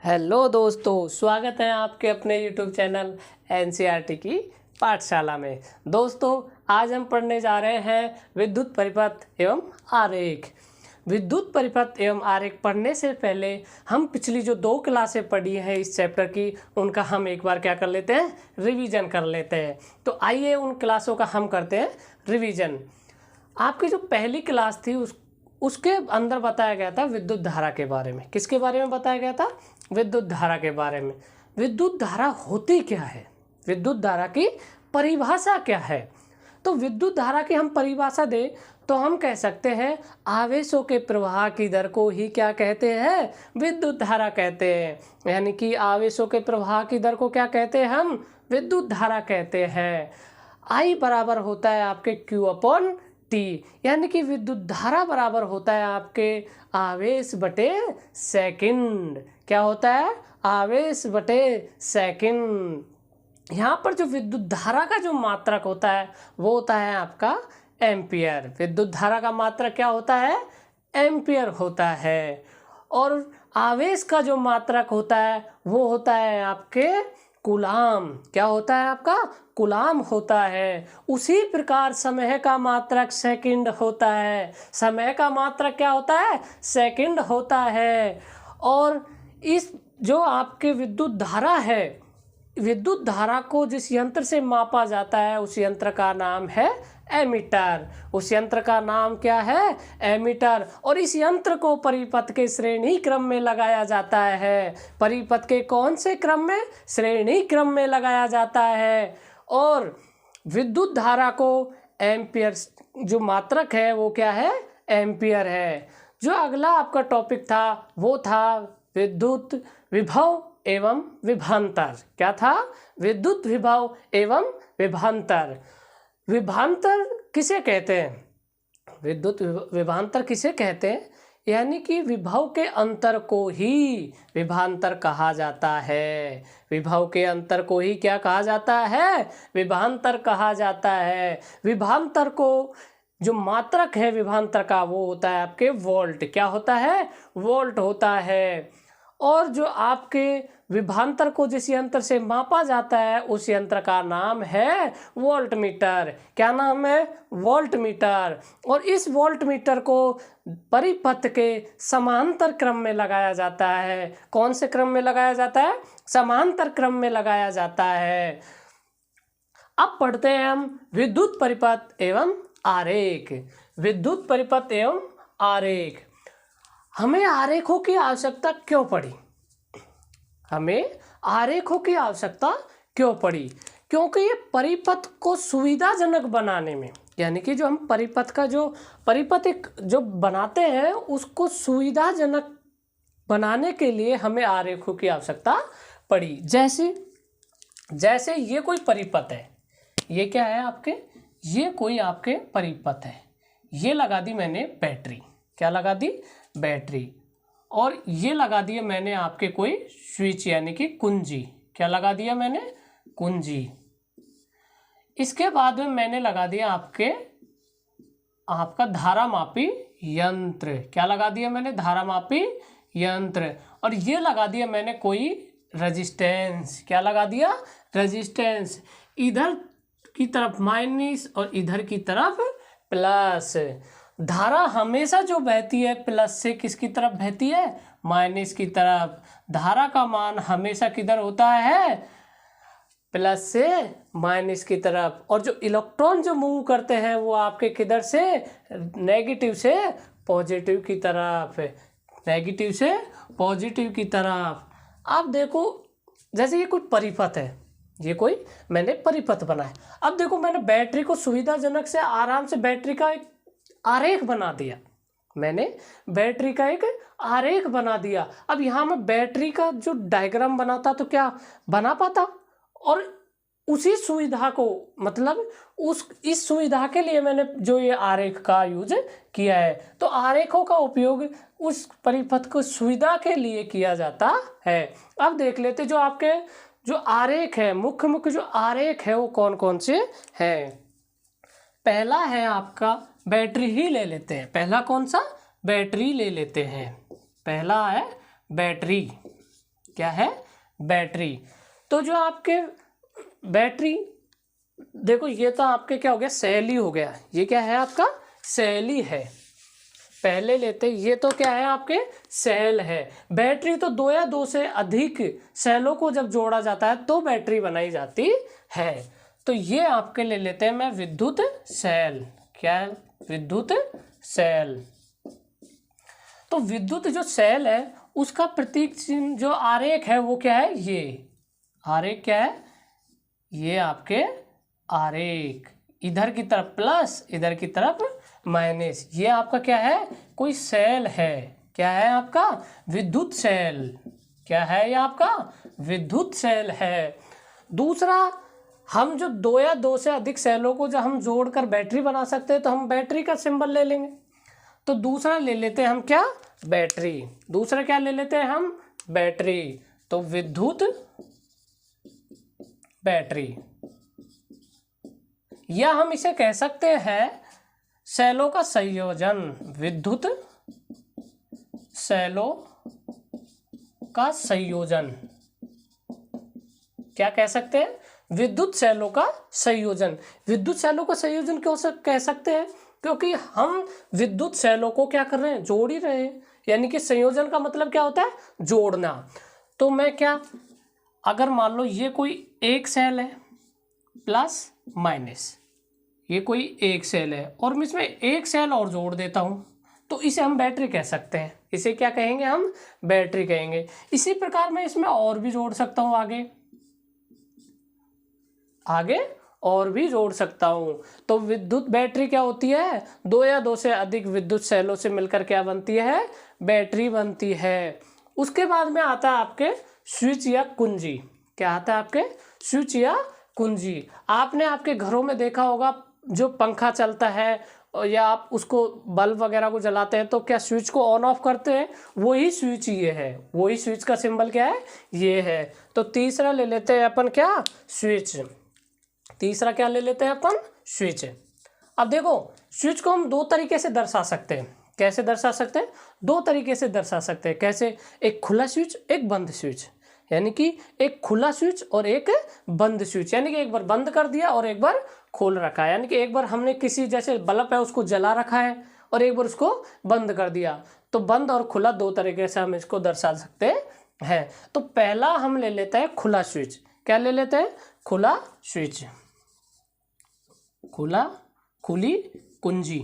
Hello दोस्तों, स्वागत है आपके अपने YouTube चैनल एनसीईआरटी की पाठशाला में। दोस्तों, आज हम पढ़ने जा रहे हैं विद्युत परिपथ एवं आरेख। विद्युत परिपथ एवं आरेख पढ़ने से पहले हम पिछली जो 2 क्लासें पढ़ी हैं इस चैप्टर की, उनका हम एक बार क्या कर लेते हैं, रिवीजन कर लेते हैं। तो आइए उन क्लासों का हम करते हैं रिवीजन। आपकी जो पहली क्लास थी उसके अंदर बताया गया था विद्युत धारा के बारे में। किसके बारे में बताया गया था? विद्युत धारा के बारे में। विद्युत धारा होती क्या है, विद्युत धारा की परिभाषा क्या है? तो विद्युत धारा की हम परिभाषा दें तो हम कह सकते हैं आवेशों के प्रवाह की दर को ही क्या कहते हैं, विद्युत धारा कहते हैं। यानी कि आवेशों के प्रवाह की दर को क्या कहते हैं हम, विद्युत धारा कहते हैं। I बराबर होता है आपके Q अपॉन टी, यानी कि विद्युत धारा बराबर होता है आपके आवेश बटे सेकंड। क्या होता है? आवेश बटे सेकंड। यहाँ पर जो विद्युत धारा का जो मात्रक होता है वो होता है आपका एम्पियर। विद्युत धारा का मात्रक क्या होता है? एम्पियर होता है। और आवेश का जो मात्रक होता है वो होता है आपके कूलाम। क्या होता है आपका? कूलाम होता है। उसी प्रकार समय का मात्रक सेकंड होता है। समय का मात्रक क्या होता है? सेकंड होता है। और इस जो आपके विद्युत धारा है, विद्युत धारा को जिस यंत्र से मापा जाता है उस यंत्र का नाम है एमीटर। उस यंत्र का नाम क्या है? एमीटर। और इस यंत्र को परिपथ के श्रेणी क्रम में लगाया जाता है। परिपथ के कौन से क्रम में? श्रेणी क्रम में लगाया जाता है। और विद्युत धारा को एम्पियर जो मात्रक है वो क्या है? एम्पियर है। जो अगला आपका टॉपिक था वो था विद्युत विभव एवं विभवांतर। क्या था? विद्युत विभव एवं विभवांतर। विभवांतर किसे कहते हैं? विद्युत विभवांतर किसे कहते हैं? यानी कि विभव के अंतर को ही विभवांतर कहा जाता है। विभव के अंतर को ही क्या कहा जाता है? विभवांतर कहा जाता है। विभवांतर को जो मात्रक है विभवांतर का वो होता है आपके वोल्ट। क्या होता है? वोल्ट होता है। और जो आपके विभवांतर को जिस यंत्र से मापा जाता है उस यंत्र का नाम है वोल्ट मीटर। क्या नाम है? Volt meter. और इस वोल्ट मीटर को परिपथ के समांतर क्रम में लगाया जाता है। कौन से क्रम में लगाया जाता है? समांतर क्रम में लगाया जाता है। अब पढ़ते हैं हम विद्युत परिपथ एवं आरेख। विद्युत परिपथ एवं आरेख। हमें आरेखों की आवश्यकता क्यों पड़ी? हमें आरेखों की आवश्यकता क्यों पड़ी? क्योंकि ये परिपथ को सुविधाजनक बनाने में, यानी कि जो हम परिपथ का जो परिपथ एक जो बनाते हैं उसको सुविधाजनक बनाने के लिए हमें आरेखों की आवश्यकता पड़ी। जैसे ये कोई परिपथ है, ये क्या है आपके? ये कोई आपके परिपथ है। ये लगा दी मैंने बैटरी। क्या लगा दी? बैटरी। और ये लगा दिया मैंने आपके कोई स्विच यानी कि कुंजी। क्या लगा दिया मैंने? कुंजी। इसके बाद में मैंने लगा दिया आपका धारामापी यंत्र। क्या लगा दिया मैंने? धारामापी यंत्र। और ये लगा दिया मैंने कोई रेजिस्टेंस। क्या लगा दिया? रेजिस्टेंस। इधर की तरफ माइनस और इधर की तरफ प्लस। धारा हमेशा जो बहती है प्लस से किसकी तरफ बहती है? माइनस की तरफ। धारा का मान हमेशा किधर होता है? प्लस से माइनस की तरफ। और जो इलेक्ट्रॉन जो मूव करते हैं वो आपके किधर से? नेगेटिव से पॉजिटिव की तरफ। नेगेटिव से पॉजिटिव की तरफ। अब देखो, जैसे ये कोई परिपथ है, ये कोई मैंने परिपथ बनाया। अब देखो, मैंने बैटरी को सुविधाजनक से आराम से बैटरी का एक आरेख बना दिया। मैंने बैटरी का एक आरेख बना दिया। अब यहाँ मैं बैटरी का जो डायग्राम बनाता तो क्या बना पाता? और उसी सुविधा को, मतलब इस सुविधा के लिए मैंने जो ये आरेख का यूज किया है। तो आरेखों का उपयोग उस परिपथ को सुविधा के लिए किया जाता है। अब देख लेते जो आपके जो आरेख है, मुख्य जो आरेख है वो कौन कौन से हैं। पहला है आपका बैटरी ही ले लेते हैं। पहला कौन सा? बैटरी ले लेते हैं। पहला है बैटरी। क्या है? बैटरी। तो जो आपके बैटरी, देखो ये तो आपके क्या हो गया? सेल ही हो गया। ये क्या है? आपका सेल ही है। पहले लेते, ये तो क्या है? आपके सेल है। बैटरी तो दो या दो से अधिक सेलों को जब जोड़ा जाता है तो बैटरी बनाई जाती है। तो ये आपके ले लेते हैं मैं विद्युत सेल। क्या है? विद्युत सेल। तो विद्युत जो सेल है उसका प्रतीक चिन्ह जो आरेख है वो क्या है? ये आरेख क्या है? ये आपके आरेख, इधर की तरफ प्लस, इधर की तरफ माइनस। ये आपका क्या है? कोई सेल है। क्या है? आपका विद्युत सेल। क्या है? ये आपका विद्युत सेल है। दूसरा, हम जो दो या दो से अधिक सेलों को जब हम जोड़कर बैटरी बना सकते हैं तो हम बैटरी का सिंबल ले लेंगे। तो दूसरा ले लेते हैं हम क्या? बैटरी। दूसरा क्या ले लेते हैं हम? बैटरी। तो विद्युत बैटरी, या हम इसे कह सकते हैं सेलों का संयोजन। विद्युत सेलों का संयोजन। क्या कह सकते हैं? विद्युत सेलों का संयोजन। विद्युत सेलों का संयोजन क्यों कह सकते हैं? क्योंकि हम विद्युत सेलों को क्या कर रहे हैं? जोड़ ही रहे हैं। यानी कि संयोजन का मतलब क्या होता है? जोड़ना। तो मैं क्या, अगर मान लो ये कोई एक सेल है प्लस माइनस, ये कोई एक सेल है और मैं इसमें एक सेल और जोड़ देता हूँ तो इसे हम बैटरी कह सकते हैं। इसे क्या कहेंगे? हम बैटरी कहेंगे। इसी प्रकार मैं इसमें और भी जोड़ सकता हूँ, आगे और भी जोड़ सकता हूँ। तो विद्युत बैटरी क्या होती है? दो या दो से अधिक विद्युत सेलों से मिलकर क्या बनती है? बैटरी बनती है। उसके बाद में आता है आपके स्विच या कुंजी। क्या आता है? आपके स्विच या कुंजी। आपने आपके घरों में देखा होगा, जो पंखा चलता है या आप उसको बल्ब वगैरह को जलाते हैं तो क्या स्विच को ऑन ऑफ करते हैं? वही स्विच ये है। वही स्विच का सिंबल क्या है? ये है। तो तीसरा ले लेते हैं अपन क्या? स्विच। तीसरा क्या ले लेते हैं अपन? स्विच। अब देखो, स्विच को हम दो तरीके से दर्शा सकते हैं। कैसे दर्शा सकते हैं? दो तरीके से दर्शा सकते हैं। कैसे? एक खुला स्विच, एक बंद स्विच। यानी कि एक खुला स्विच और एक बंद स्विच। यानी कि एक बार बंद कर दिया और एक बार खोल रखा है। यानी कि एक बार हमने किसी, जैसे बल्ब है उसको जला रखा है और एक बार उसको बंद कर दिया। तो बंद और खुला दो तरीके से हम इसको दर्शा सकते हैं। तो पहला हम ले लेते हैं खुला स्विच। क्या ले लेते हैं? खुला स्विच। खुला, खुली कुंजी,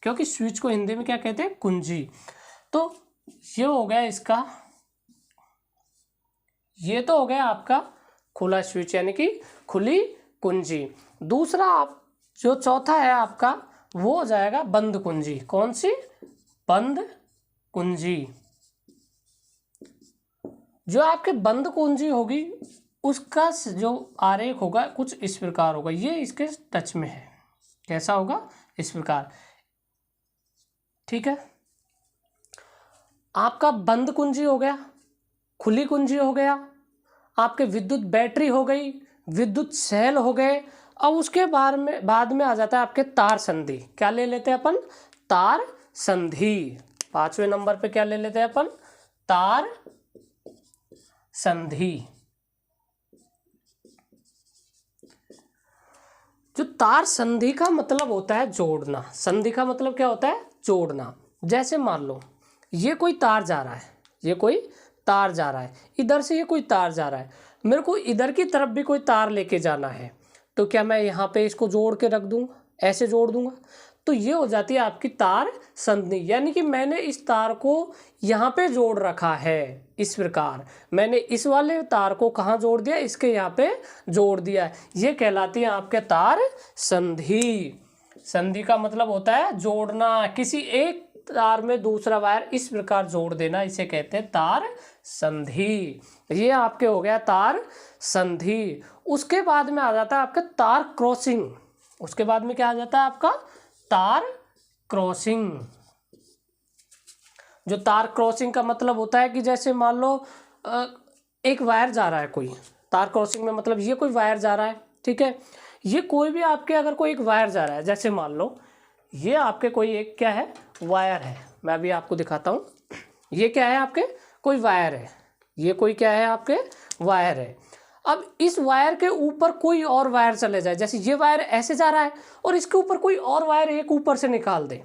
क्योंकि स्विच को हिंदी में क्या कहते हैं? कुंजी। तो ये हो गया इसका, ये तो हो गया आपका खुला स्विच यानी कि खुली कुंजी। दूसरा आप जो चौथा है आपका वो हो जाएगा बंद कुंजी। कौन सी? बंद कुंजी। जो आपके बंद कुंजी होगी उसका जो आरेख होगा कुछ इस प्रकार होगा। ये इसके टच में है। कैसा होगा? इस प्रकार। ठीक है। आपका बंद कुंजी हो गया, खुली कुंजी हो गया, आपके विद्युत बैटरी हो गई, विद्युत सेल हो गए। अब उसके बाद में आ जाता है आपके तार संधि। क्या ले लेते हैं अपन? तार संधि। 5वें नंबर पे क्या ले लेते हैं अपन? तार संधि। जो तार संधि का मतलब होता है जोड़ना। संधि का मतलब क्या होता है? जोड़ना। जैसे मान लो ये कोई तार जा रहा है, ये कोई तार जा रहा है, इधर से ये कोई तार जा रहा है, मेरे को इधर की तरफ भी कोई तार लेके जाना है। तो क्या मैं यहाँ पे इसको जोड़ के रख दूंगा? ऐसे जोड़ दूंगा तो ये हो जाती है आपकी तार संधि। यानी कि मैंने इस तार को यहाँ पे जोड़ रखा है। इस प्रकार मैंने इस वाले तार को कहाँ जोड़ दिया? इसके यहाँ पे जोड़ दिया। ये कहलाती है आपके तार संधि। संधि का मतलब होता है जोड़ना। किसी एक तार में दूसरा वायर इस प्रकार जोड़ देना, इसे कहते हैं तार संधि। ये आपके हो गया तार संधि। उसके बाद में आ जाता है आपका तार क्रॉसिंग। उसके बाद में क्या आ जाता है आपका? तार क्रॉसिंग। जो तार क्रॉसिंग का मतलब होता है कि जैसे मान लो एक वायर जा रहा है कोई, तार क्रॉसिंग में मतलब ये कोई वायर जा रहा है, ठीक है। ये कोई भी आपके अगर कोई एक वायर जा रहा है, जैसे मान लो ये आपके कोई एक क्या है? वायर है। मैं अभी आपको दिखाता हूँ। ये क्या है? आपके कोई वायर है, ये कोई क्या है आपके वायर है। अब इस वायर के ऊपर कोई और वायर चले जाए, जैसे ये वायर ऐसे जा रहा है और इसके ऊपर कोई और वायर एक ऊपर से निकाल दे,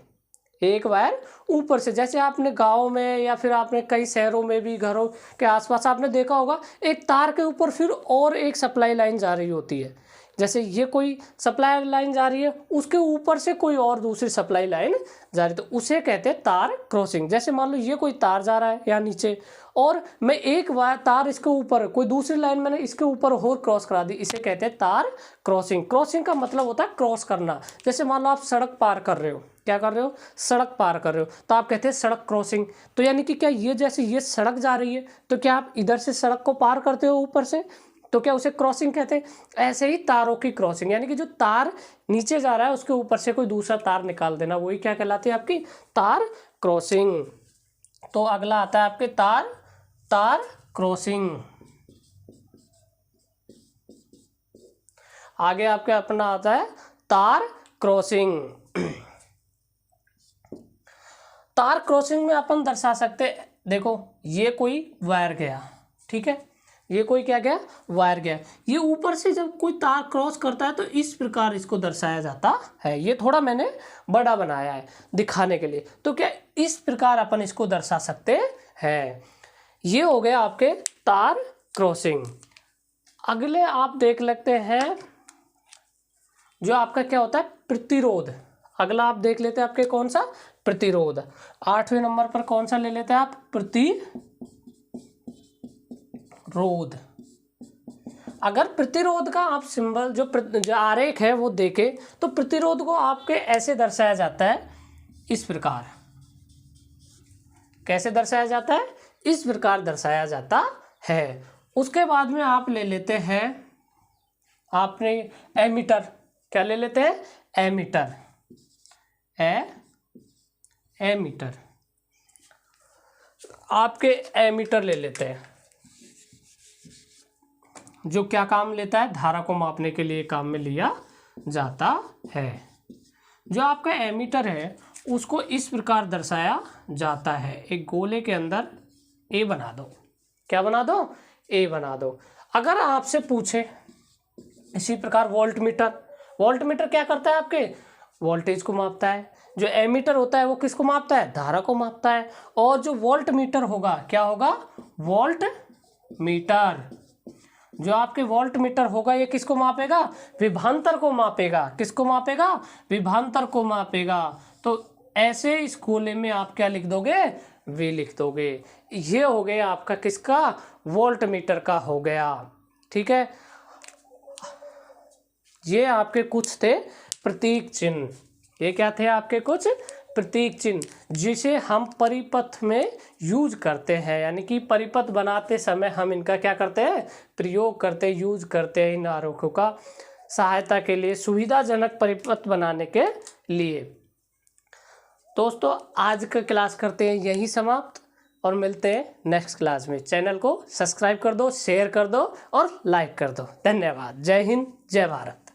एक वायर ऊपर से, जैसे आपने गांव में या फिर आपने कई शहरों में भी घरों के आसपास आपने देखा होगा, एक तार के ऊपर फिर और एक सप्लाई लाइन जा रही होती है। जैसे ये कोई सप्लाई लाइन जा रही है, उसके ऊपर से कोई और दूसरी सप्लाई लाइन जा रही है, तो उसे कहते हैं तार क्रॉसिंग। जैसे मान लो ये कोई तार जा रहा है यहाँ नीचे और मैं एक वायर तार इसके ऊपर कोई दूसरी लाइन मैंने इसके ऊपर और क्रॉस करा दी, इसे कहते हैं तार क्रॉसिंग। क्रॉसिंग का मतलब होता है क्रॉस करना। जैसे मान लो आप सड़क पार कर रहे हो, क्या कर रहे हो, सड़क पार कर रहे हो, तो आप कहते हैं सड़क क्रॉसिंग। तो यानी कि क्या ये जैसे ये सड़क जा रही है तो क्या आप इधर से सड़क को पार करते हो ऊपर से, तो क्या उसे क्रॉसिंग कहते हैं। ऐसे ही तारों की क्रॉसिंग, यानी कि जो तार नीचे जा रहा है उसके ऊपर से कोई दूसरा तार निकाल देना, वही क्या कहलाती है आपकी तार क्रॉसिंग। तो अगला आता है आपके तार क्रॉसिंग। आगे आपके अपना आता है तार क्रॉसिंग। तार क्रॉसिंग में अपन दर्शा सकते, देखो ये कोई वायर गया, ठीक है, ये कोई क्या गया, वायर गया, ये ऊपर से जब कोई तार क्रॉस करता है तो इस प्रकार इसको दर्शाया जाता है। ये थोड़ा मैंने बड़ा बनाया है दिखाने के लिए, तो क्या इस प्रकार अपन इसको दर्शा सकते हैं। ये हो गया आपके तार क्रॉसिंग। अगले आप देख लेते हैं जो आपका क्या होता है प्रतिरोध। अगला आप देख लेते हैं आपके कौन सा, प्रतिरोध। 8वें नंबर पर कौन सा ले लेते हैं आप, प्रतिरोध। अगर प्रतिरोध का आप सिंबल जो आरेख है वो देखें तो प्रतिरोध को आपके ऐसे दर्शाया जाता है, इस प्रकार। कैसे दर्शाया जाता है, इस प्रकार दर्शाया जाता है। उसके बाद में आप ले लेते हैं आपने एमीटर। क्या ले लेते हैं, एमीटर। एमीटर, आपके एमीटर ले लेते हैं जो क्या काम लेता है, धारा को मापने के लिए काम में लिया जाता है। जो आपका एमीटर है उसको इस प्रकार दर्शाया जाता है, एक गोले के अंदर ए बना दो। क्या बना दो, ए बना दो। अगर आपसे पूछे इसी प्रकार वोल्टमीटर, वोल्टमीटर क्या करता है, आपके वोल्टेज को मापता है। जो एमीटर होता है वो किसको मापता है, धारा को मापता है। और जो वोल्टमीटर होगा क्या होगा, वोल्ट मीटर। जो आपके वोल्ट मीटर होगा ये किसको मापेगा, विभवांतर को मापेगा। किसको मापेगा, विभवांतर को मापेगा। तो ऐसे इस गोले में आप क्या लिख दोगे, वे लिख दोगे। ये हो गया आपका किसका, वोल्ट मीटर का हो गया। ठीक है, ये आपके कुछ थे प्रतीक चिन्ह। ये क्या थे आपके कुछ प्रतीक चिन्ह जिसे हम परिपथ में यूज करते हैं, यानी कि परिपथ बनाते समय हम इनका क्या करते हैं, प्रयोग करते हैं, यूज करते हैं इन आरेखों का सहायता के लिए, सुविधाजनक परिपथ बनाने के लिए। दोस्तों आज का क्लास करते हैं यहीं समाप्त और मिलते हैं नेक्स्ट क्लास में। चैनल को सब्सक्राइब कर दो, शेयर कर दो और लाइक कर दो। धन्यवाद। जय हिंद, जय भारत।